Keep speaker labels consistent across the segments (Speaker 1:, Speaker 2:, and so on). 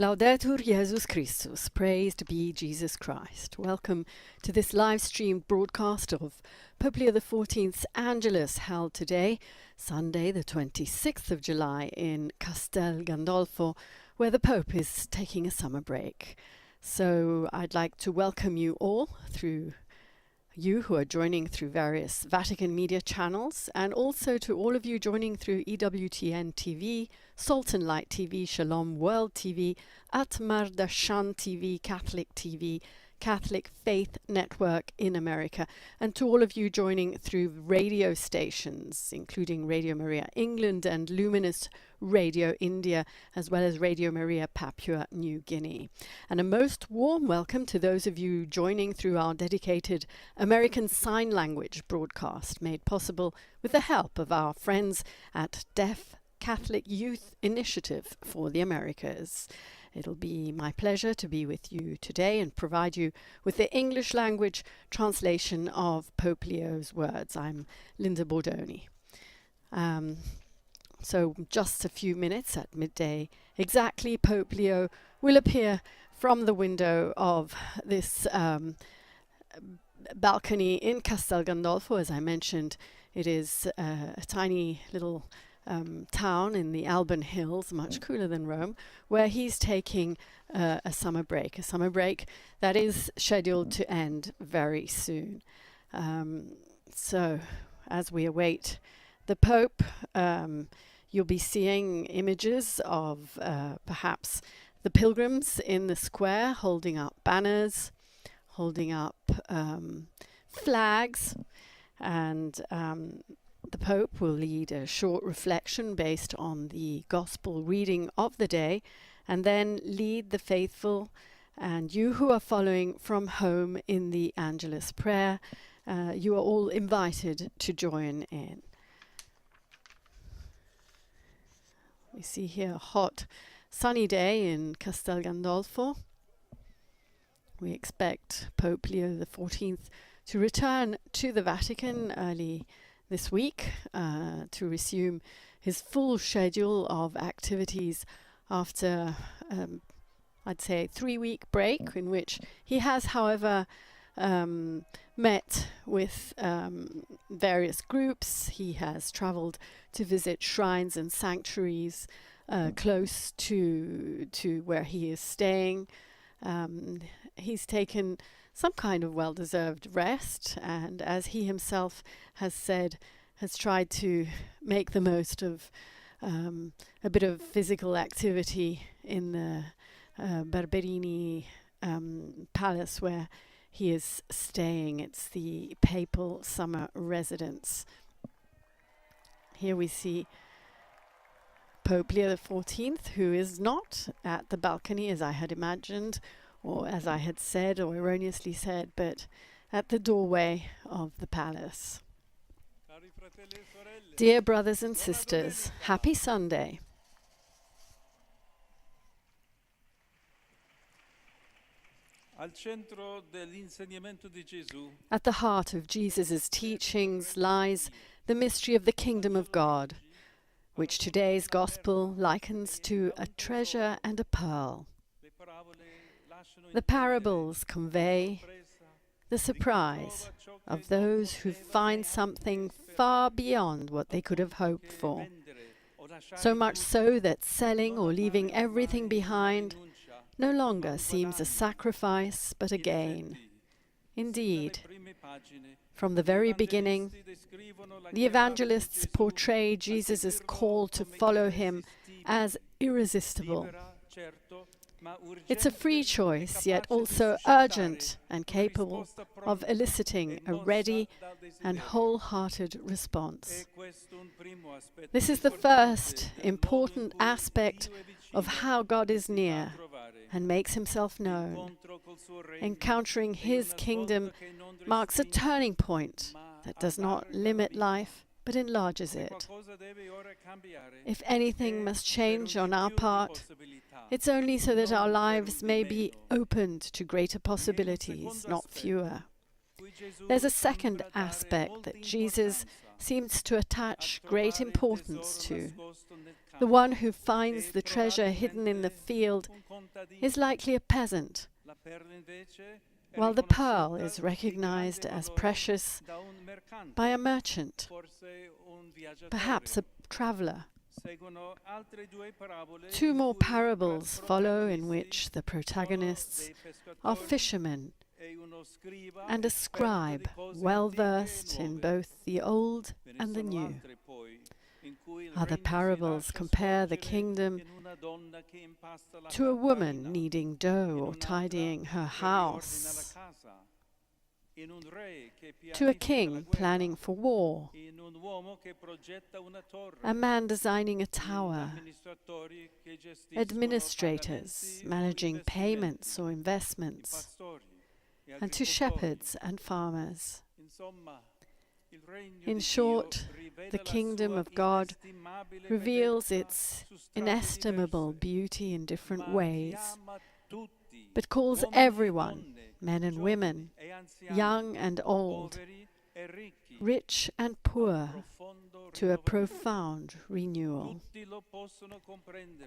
Speaker 1: Laudetur Jesus Christus, praised be Jesus Christ. Welcome to this live-streamed broadcast of Pope Leo XIV's Angelus, held today, Sunday the 26th of July in Castel Gandolfo, where the Pope is taking a summer break. So I'd like to welcome you all, through you who are joining through various Vatican media channels, and also to all of you joining through EWTN TV, Salt and Light TV, Shalom World TV, Atmar Dashan TV, Catholic Faith Network in America, and to all of you joining through radio stations, including Radio Maria England and Luminous Radio India, as well as Radio Maria Papua New Guinea. And a most warm welcome to those of you joining through our dedicated American Sign Language broadcast, made possible with the help of our friends at Deaf Catholic Youth Initiative for the Americas. It'll be my pleasure to be with you today and provide you with the English language translation of Pope Leo's words. I'm Linda Bordoni. So just a few minutes at midday exactly, Pope Leo will appear from the window of this balcony in Castel Gandolfo. As I mentioned, it is a tiny little town in the Alban Hills, much cooler than Rome, where he's taking a summer break that is scheduled to end very soon. So as we await the Pope, you'll be seeing images of perhaps the pilgrims in the square holding up banners, holding up flags, and the Pope will lead a short reflection based on the Gospel reading of the day, and then lead the faithful and you who are following from home in the Angelus prayer. You are all invited to join in. We see here a hot, sunny day in Castel Gandolfo. We expect Pope Leo XIV to return to the Vatican early this week to resume his full schedule of activities after, I'd say, a 3-week break, in which he has, however, met with various groups. He has traveled to visit shrines and sanctuaries close to where he is staying. He's taken some kind of well-deserved rest, and as he himself has said, has tried to make the most of a bit of physical activity in the Barberini palace where he is staying. It's the papal summer residence. Here we see Pope Leo XIV, who is not at the balcony as I had imagined, or as I had said, or erroneously said, but at the doorway of the palace. Dear brothers and sisters, happy Sunday. At the heart of Jesus' teachings lies the mystery of the kingdom of God, which today's gospel likens to a treasure and a pearl. The parables convey the surprise of those who find something far beyond what they could have hoped for. So much so that selling or leaving everything behind no longer seems a sacrifice but a gain. Indeed, from the very beginning, the evangelists portray Jesus' call to follow him as irresistible. It's a free choice, yet also urgent and capable of eliciting a ready and wholehearted response. This is the first important aspect of how God is near and makes himself known. Encountering his kingdom marks a turning point that does not limit life, but enlarges it. If anything must change on our part, it's only so that our lives may be opened to greater possibilities, not fewer. There's a second aspect that Jesus seems to attach great importance to. The one who finds the treasure hidden in the field is likely a peasant, while the pearl is recognized as precious by a merchant, perhaps a traveler. Two more parables follow in which the protagonists are fishermen and a scribe well versed in both the Old and the New. Other parables compare the kingdom to a woman kneading dough or tidying her house, to a king planning for war, a man designing a tower, administrators managing payments or investments, and to shepherds and farmers. In short, the kingdom of God reveals its inestimable beauty in different ways, but calls everyone, men and women, young and old, rich and poor, to a profound renewal.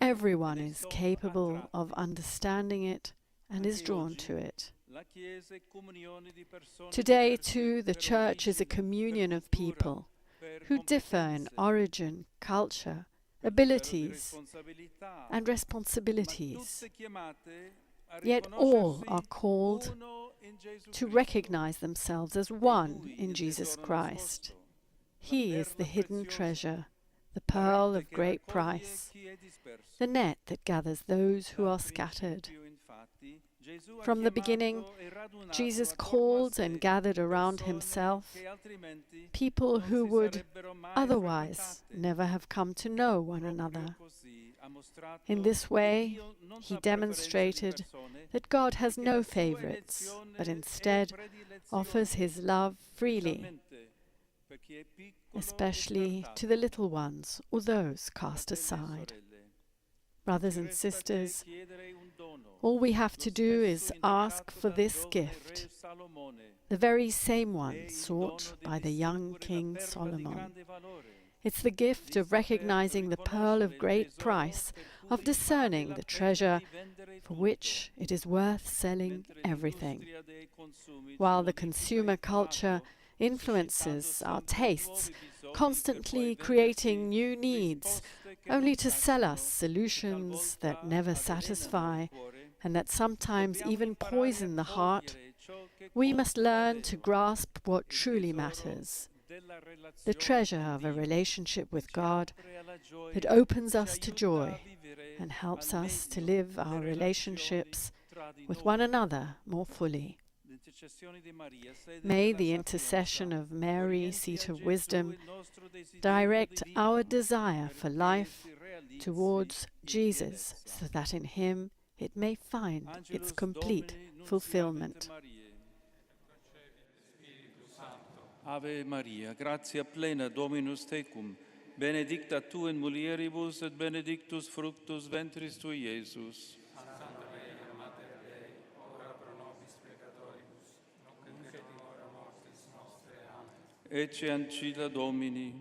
Speaker 1: Everyone is capable of understanding it and is drawn to it. Today, too, the Church is a communion of people who differ in origin, culture, abilities, and responsibilities. Yet all are called to recognize themselves as one in Jesus Christ. He is the hidden treasure, the pearl of great price, the net that gathers those who are scattered. From the beginning, Jesus called and gathered around himself people who would otherwise never have come to know one another. In this way, he demonstrated that God has no favorites, but instead offers his love freely, especially to the little ones or those cast aside. Brothers and sisters, all we have to do is ask for this gift, the very same one sought by the young King Solomon. It's the gift of recognizing the pearl of great price, of discerning the treasure for which it is worth selling everything. While the consumer culture influences our tastes, constantly creating new needs, only to sell us solutions that never satisfy and that sometimes even poison the heart, we must learn to grasp what truly matters, the treasure of a relationship with God that opens us to joy and helps us to live our relationships with one another more fully. May the intercession of Mary, seat of wisdom, direct our desire for life towards Jesus, so that in him it may find its complete fulfillment.
Speaker 2: Ave Maria, gratia plena, Dominus tecum, benedicta tu in mulieribus et benedictus fructus ventris tui, Iesus. Ecce ancilla Domini.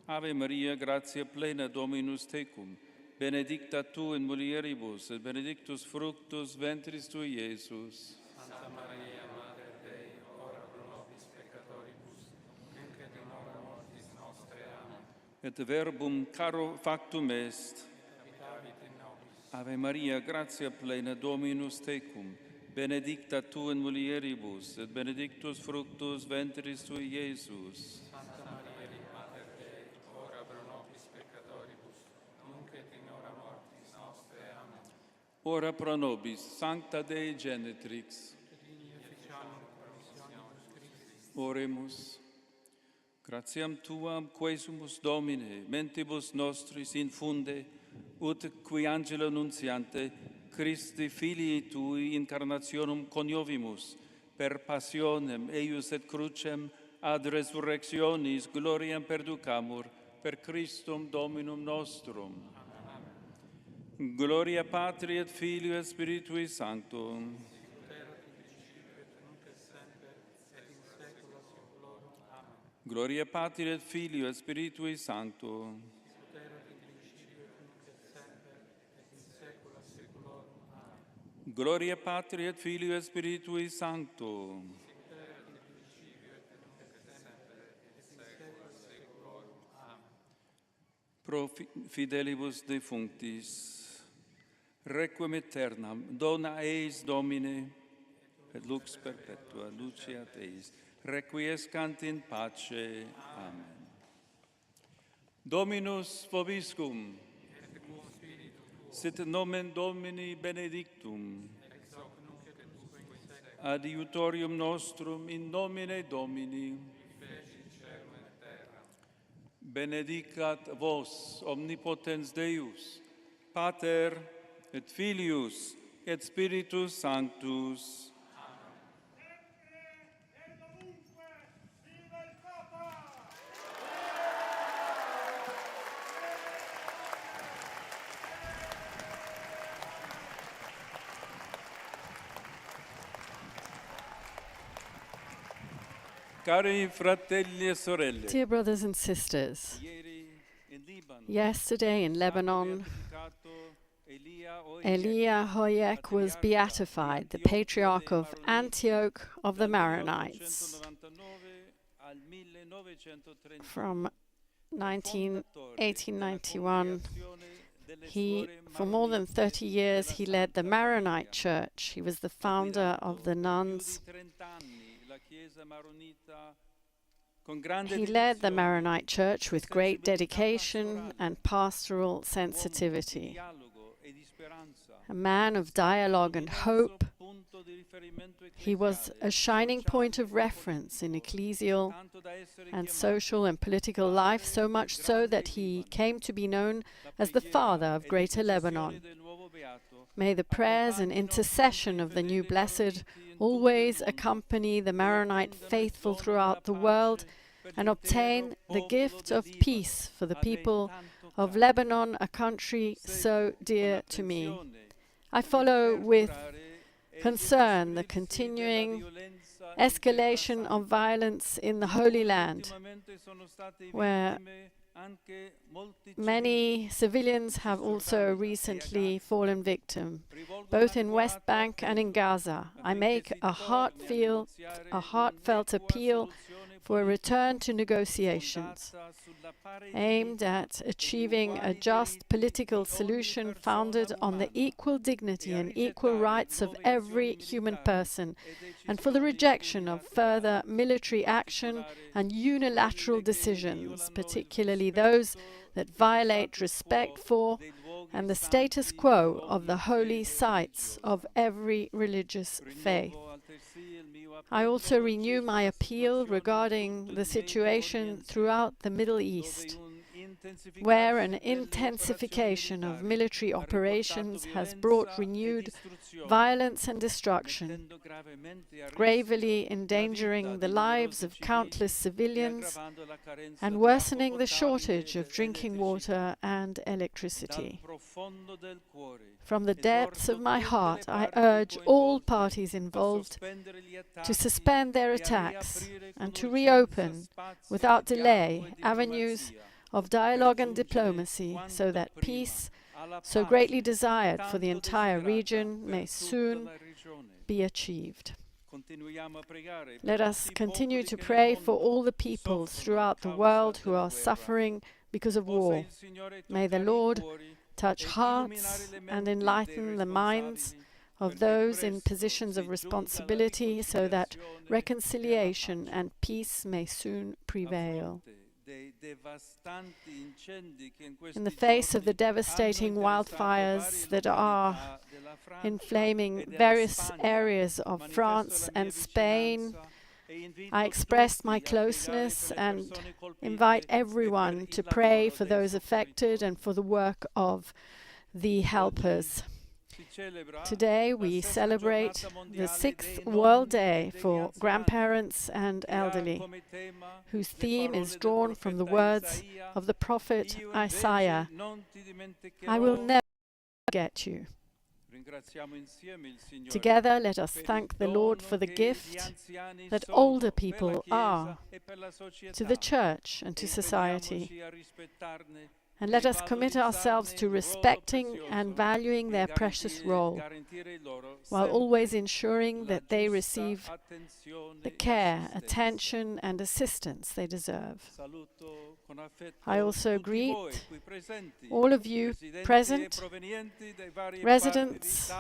Speaker 2: Ave Maria, gratia plena, Dominus tecum, benedicta tu in mulieribus, et benedictus fructus ventris tui, Iesus. Santa Maria, Mater Dei, ora pro nobis peccatoribus, nunc et in hora mortis nostre. Amen. Et verbum caro factum est. Ave Maria, gratia plena, Dominus tecum, benedicta tu in mulieribus, et benedictus fructus ventris tui, Iesus. Santa Maria, Mater Dei, ora pro nobis peccatoribus, nunc et in hora mortis nostre. Amen. Ora pro nobis, Sancta Dei Genetrix. Oremus. Gratiam tuam quesumus, Domine, mentibus nostris infunde, ut qui angelo nuntiante, Christi filii tui incarnationum coniovimus, per passionem eius et crucem ad resurrectionis gloriam perducamur, per Christum Dominum nostrum. Amen. Gloria Patri et Filio et Spiritui Sanctum. Gloria Patri et Filio et Spiritui Sancto. Gloria Patri et Filio et Spiritui Sancto. Pro fidelibus defunctis, requiem aeternam, dona eis Domine, et lux perpetua, luceat eis, requiescant in pace. Amen. Dominus vobiscum, sit nomen Domini benedictum, adiutorium nostrum in nomine Domini, benedicat vos omnipotens Deus, Pater et Filius et Spiritus Sanctus. Cari fratelli e sorelle,
Speaker 1: Dear brothers and sisters, yesterday in Lebanon, Elia Hoyek was beatified, the patriarch of Antioch of the Maronites. From 1891, for more than 30 years, he led the Maronite Church. He was the founder of the nuns. He led the Maronite Church with great dedication and pastoral sensitivity. A man of dialogue and hope, he was a shining point of reference in ecclesial and social and political life, so much so that he came to be known as the father of Greater Lebanon. May the prayers and intercession of the new Blessed always accompany the Maronite faithful throughout the world and obtain the gift of peace for the people of Lebanon, a country so dear to me. I follow with concern the continuing escalation of violence in the Holy Land, where many civilians have also recently fallen victim, both in West Bank and in Gaza. I make a heartfelt appeal for a return to negotiations aimed at achieving a just political solution founded on the equal dignity and equal rights of every human person, and for the rejection of further military action and unilateral decisions, particularly those that violate respect for and the status quo of the holy sites of every religious faith. I also renew my appeal regarding the situation throughout the Middle East, where an intensification of military operations has brought renewed violence and destruction, gravely endangering the lives of countless civilians and worsening the shortage of drinking water and electricity. From the depths of my heart, I urge all parties involved to suspend their attacks and to reopen, without delay, avenues of dialogue and diplomacy, so that peace, so greatly desired for the entire region, may soon be achieved. Let us continue to pray for all the peoples throughout the world who are suffering because of war. May the Lord touch hearts and enlighten the minds of those in positions of responsibility, so that reconciliation and peace may soon prevail. In the face of the devastating wildfires that are inflaming various areas of France and Spain, I express my closeness and invite everyone to pray for those affected and for the work of the helpers. Today we celebrate the 6th World Day for Grandparents and Elderly, whose theme is drawn from the words of the prophet Isaiah, "I will never forget you." Together, let us thank the Lord for the gift that older people are to the Church and to society. And let us commit ourselves to respecting and valuing their precious role, while always ensuring that they receive the care, attention, and assistance they deserve. I also greet all of you present, residents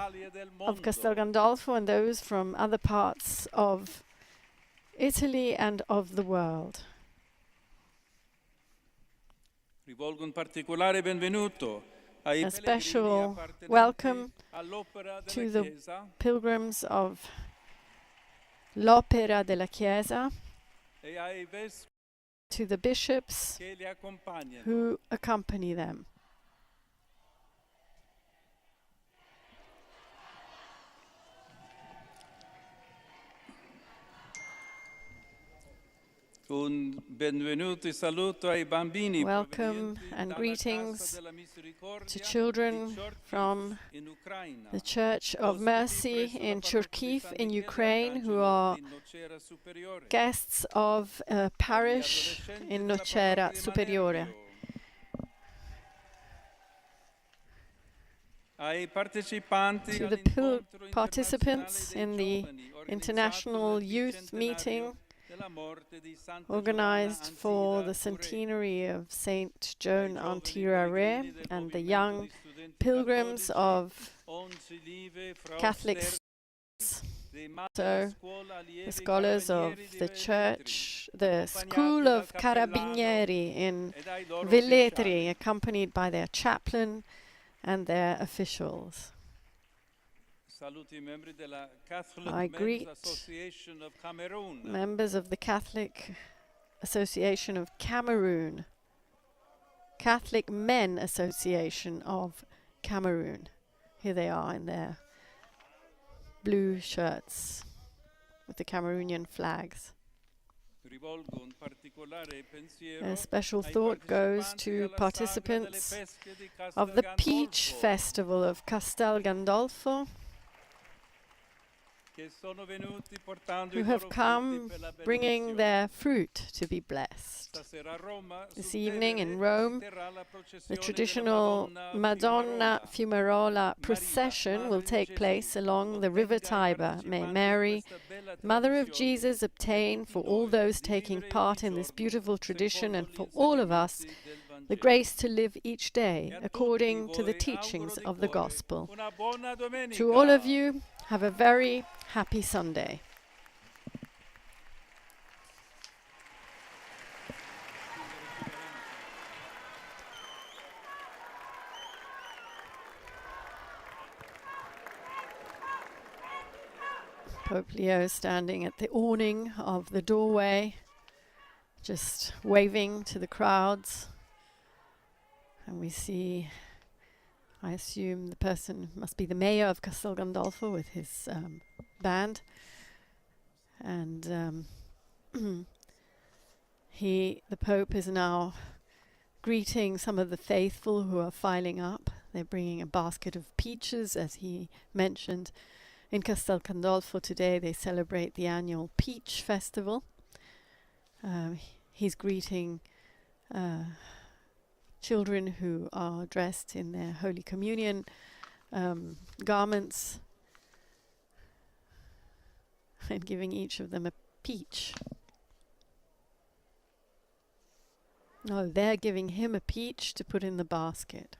Speaker 1: of Castel Gandolfo and those from other parts of Italy and of the world. A special welcome to the pilgrims of l'Opera della Chiesa, to the bishops who accompany them. Welcome and greetings to children from the Church of Mercy in Cherkiv in Ukraine, who are guests of a parish in Nocera Superiore. To the participants in the International Youth Meeting organized for the centenary of Saint Joan Antirare, and the young pilgrims of Catholic schools, so the scholars of the church, the School of Carabinieri in Velletri, accompanied by their chaplain and their officials. I greet members of the Catholic Association of Cameroon, Catholic Men Association of Cameroon. Here they are in their blue shirts with the Cameroonian flags. A special thought goes to participants of the Peach Festival of Castel Gandolfo, who have come bringing their fruit to be blessed. This evening in Rome, the traditional Madonna Fumarola procession will take place along the river Tiber. May Mary, Mother of Jesus, obtain for all those taking part in this beautiful tradition and for all of us the grace to live each day according to the teachings of the Gospel. To all of you, have a very happy Sunday. Pope Leo standing at the awning of the doorway, just waving to the crowds. And we see, I assume the person must be the mayor of Castel Gandolfo with his band. And the Pope is now greeting some of the faithful who are filing up. They're bringing a basket of peaches, as he mentioned. In Castel Gandolfo today they celebrate the annual Peach Festival. He's greeting children who are dressed in their Holy Communion garments and giving each of them a peach. No, they're giving him a peach to put in the basket.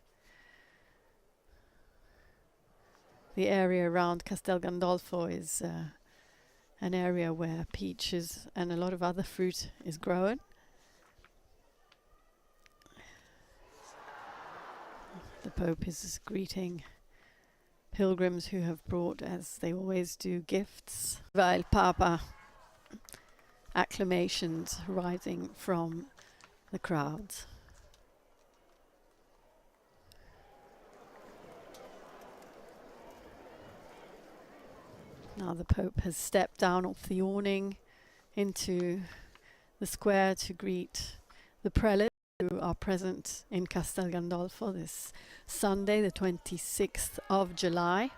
Speaker 1: The area around Castel Gandolfo is an area where peaches and a lot of other fruit is grown. The Pope is greeting pilgrims who have brought, as they always do, gifts. Il Papa, acclamations rising from the crowds. Now the Pope has stepped down off the awning into the square to greet the prelates who are present in Castel Gandolfo this Sunday, the 26th of July.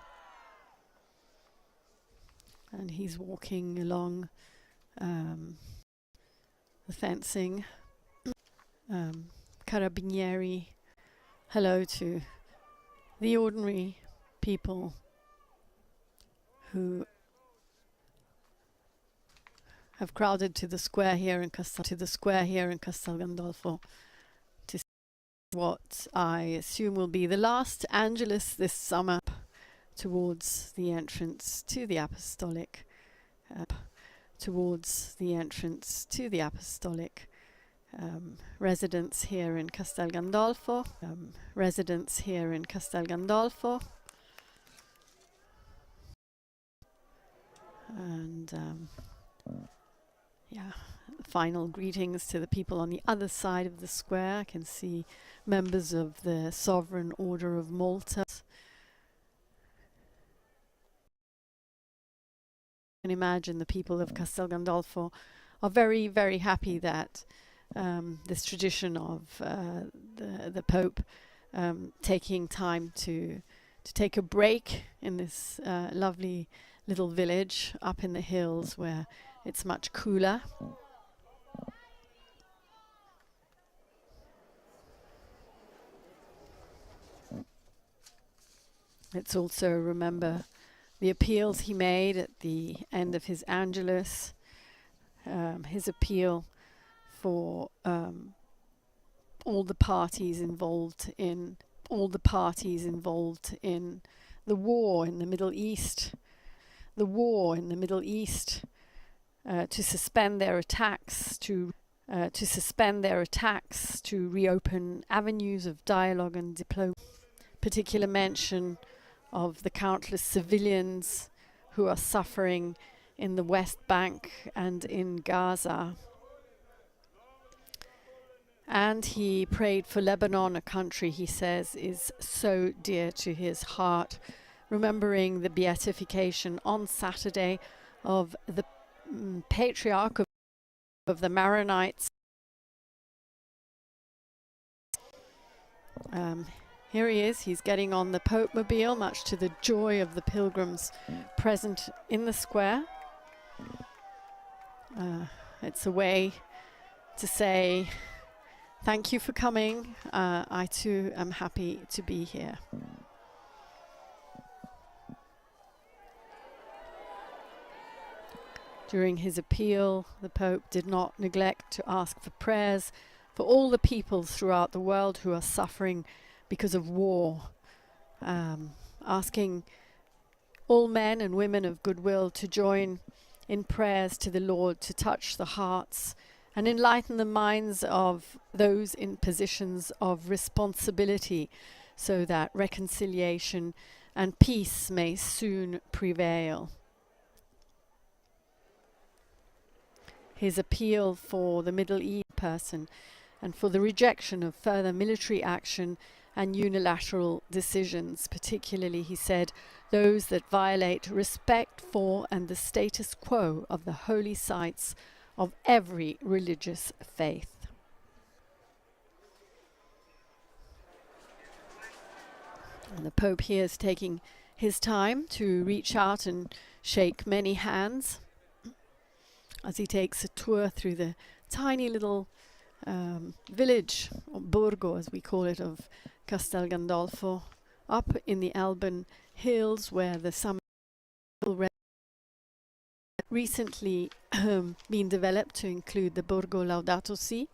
Speaker 1: And he's walking along the fencing. Carabinieri, hello to the ordinary people who have crowded to the square here in Castel Gandolfo to see what I assume will be the last Angelus this summer towards the entrance to the apostolic residence here in Castel Gandolfo. And final greetings to the people on the other side of the square. I can see members of the Sovereign Order of Malta. I can imagine the people of Castel Gandolfo are very, very happy that this tradition of the Pope taking time to take a break in this lovely little village up in the hills where it's much cooler. Let's also remember the appeals he made at the end of his Angelus, his appeal for all the parties involved in the war in the Middle East, to suspend their attacks, to reopen avenues of dialogue and diplomacy. Particular mention of the countless civilians who are suffering in the West Bank and in Gaza. And he prayed for Lebanon, a country he says is so dear to his heart, remembering the beatification on Saturday of the Patriarch of the Maronites. Here he is, he's getting on the Pope Mobile, much to the joy of the pilgrims present in the square. It's a way to say, thank you for coming. I too am happy to be here. During his appeal, the Pope did not neglect to ask for prayers for all the peoples throughout the world who are suffering because of war, asking all men and women of goodwill to join in prayers to the Lord to touch the hearts and enlighten the minds of those in positions of responsibility so that reconciliation and peace may soon prevail. His appeal for the Middle East person and for the rejection of further military action and unilateral decisions, particularly, he said, those that violate respect for and the status quo of the holy sites of every religious faith. And the Pope here is taking his time to reach out and shake many hands as he takes a tour through the tiny little village, or Borgo as we call it, of Castel Gandolfo, up in the Alban hills where the summer recently been developed to include the Borgo Laudato Si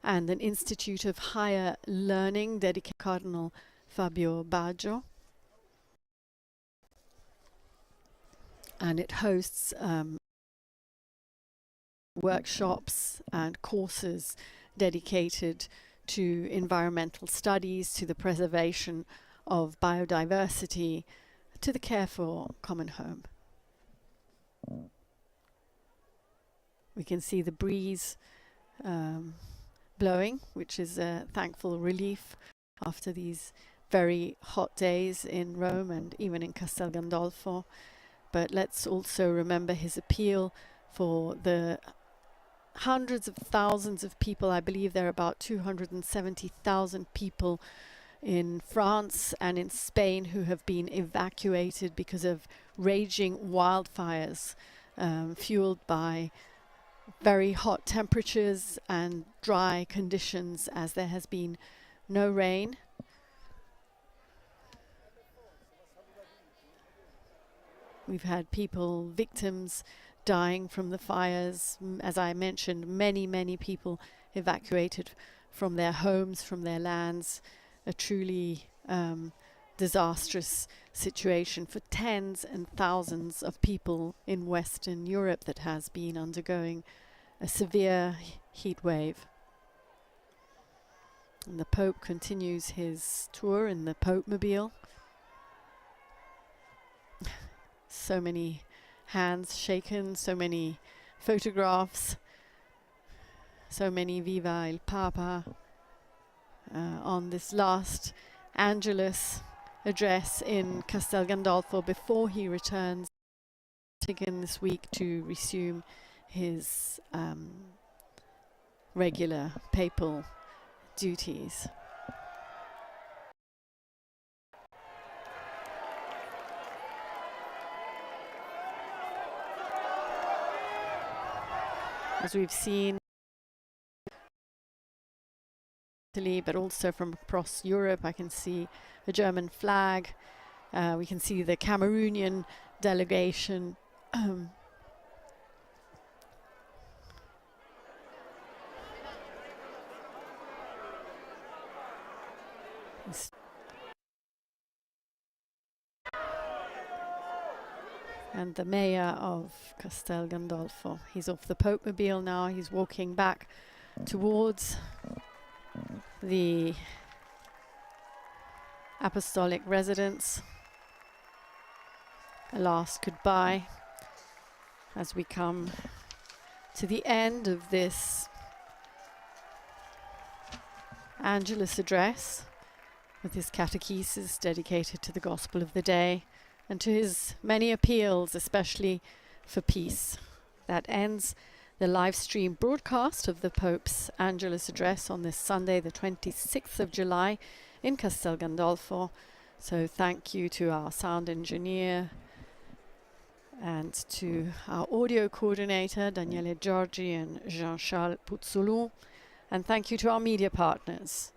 Speaker 1: and an Institute of Higher Learning dedicated to Cardinal Fabio Baggio. And it hosts workshops and courses dedicated to environmental studies, to the preservation of biodiversity, to the care for common home. We can see the breeze blowing, which is a thankful relief after these very hot days in Rome and even in Castel Gandolfo. But let's also remember his appeal for the hundreds of thousands of people. I believe there are about 270,000 people in France and in Spain who have been evacuated because of raging wildfires fueled by very hot temperatures and dry conditions, as there has been no rain. We've had people, victims, dying from the fires. As I mentioned, many people evacuated from their homes, from their lands. A truly disastrous situation for tens and thousands of people in Western Europe that has been undergoing a severe heat wave. And the Pope continues his tour in the Pope-mobile. So many hands shaken, so many photographs, so many Viva il Papa on this last Angelus address in Castel Gandolfo before he returns again this week to resume his regular papal duties. As we've seen, Italy, but also from across Europe, I can see a German flag. We can see the Cameroonian delegation. And the mayor of Castel Gandolfo. He's off the Pope-mobile now. He's walking back towards the apostolic residence. A last goodbye as we come to the end of this Angelus address with his catechesis dedicated to the gospel of the day and to his many appeals, especially for peace. That ends the live stream broadcast of the Pope's Angelus address on this Sunday, the 26th of July in Castel Gandolfo. So thank you to our sound engineer and to our audio coordinator, Daniele Giorgi and Jean-Charles Puzzolou. And thank you to our media partners.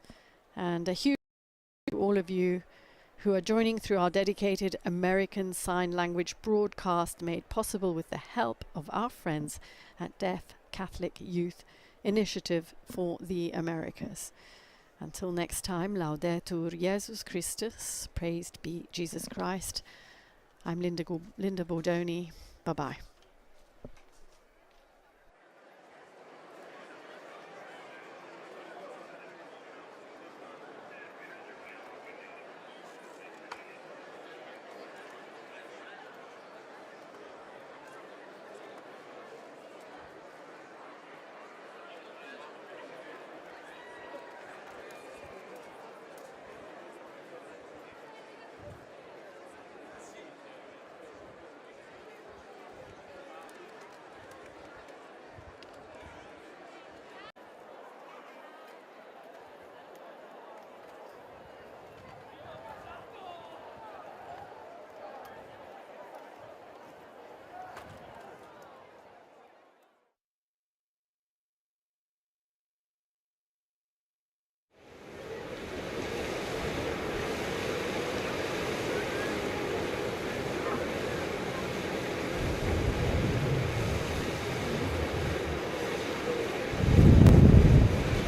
Speaker 1: And a huge thank you to all of you who are joining through our dedicated American Sign Language broadcast made possible with the help of our friends at Deaf Catholic Youth Initiative for the Americas. Until next time, Laudetur Jesus Christus, praised be Jesus Christ. I'm Linda Bordoni. Bye-bye.